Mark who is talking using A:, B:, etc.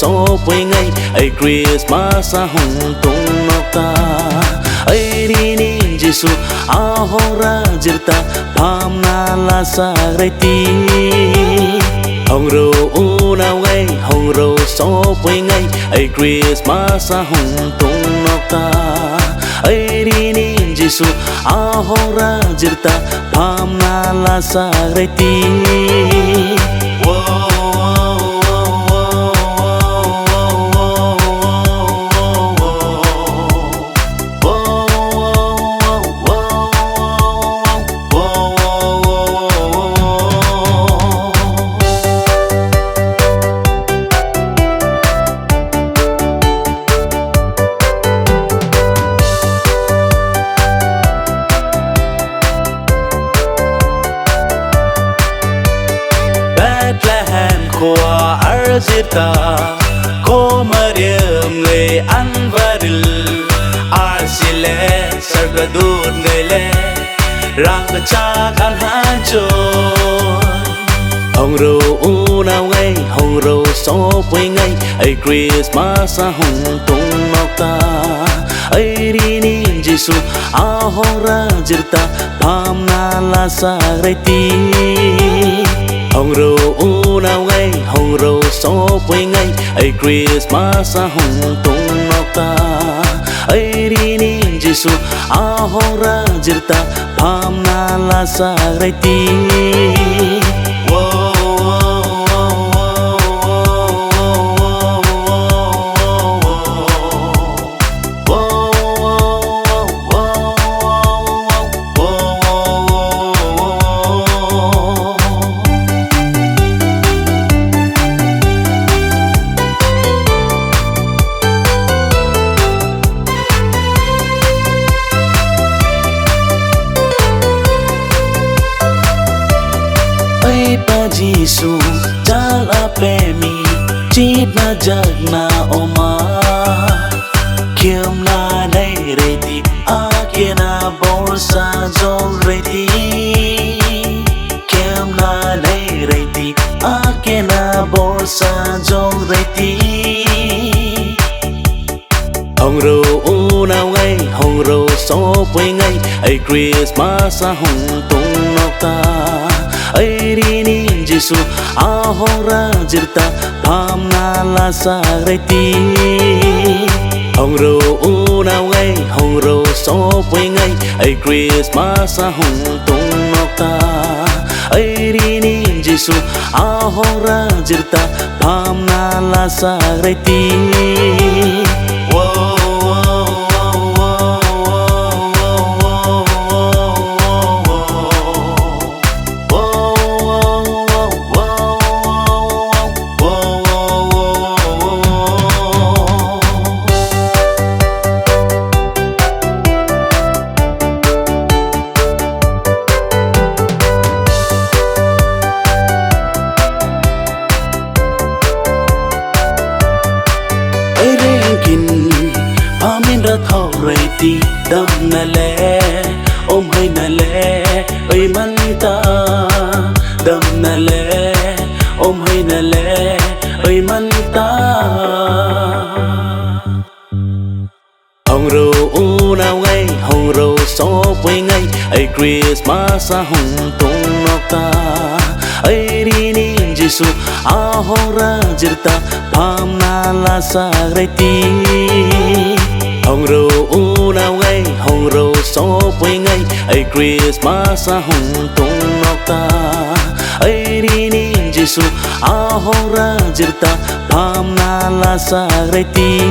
A: so với ngay ai Christmas sa hong tung nota ai đi ni Giêsu ahora jirta pham na la sa ti hong ro u nào ngay hong ro so với ngay ai Christmas sa hong tung nota ai đi ni Giêsu ahora jirta pham na la sa ti Khoa Arzita Ko Mariam Ngay Anvaril Arsile Sargadud Ngay Le Rang Kachak An Hanchon Hong Ro U Nào Ngay Hong Ro So với Ngay ai Christmas sa hong tung nota ai đi ni Giêsu ahora jirta pham na la sa ti hong ro u nào ngay hong ro so với ngay ai Christmas sa hong tung nota ai đi ni Giêsu ahora jirta pham na la sa ti Pa Giêsu jala pemi chit na jag na oma kiem na nei reti ake na borsa jong reti kiem na nei reti ake na borsa jong reti hong ro u nào ngay hong ro so với ngay ai Christmas sa hong tung nota ai đi ni Giêsu ahora jirta pham na la sa ti hong ro u nào ngay hong ro so với ngay ai Christmas sa hong tung nota ai đi ni Giêsu ahora jirta pham na la sa ti thâu rây ti đâm na lẽ ôm hay na lẽ ơi mắn ta đâm na lẽ ôm hay na lẽ ơi mắn ta hong ro u nào ngay hong ro so với ngay ai Christmas sa hong tung nota ai đi ni Giêsu ahora jirta pham na la sa ti hong ro u nào ngay hong ro so với ngay ai Christmas sa hong tung nota ai đi ni Giêsu ahora jirta pham na la sa ti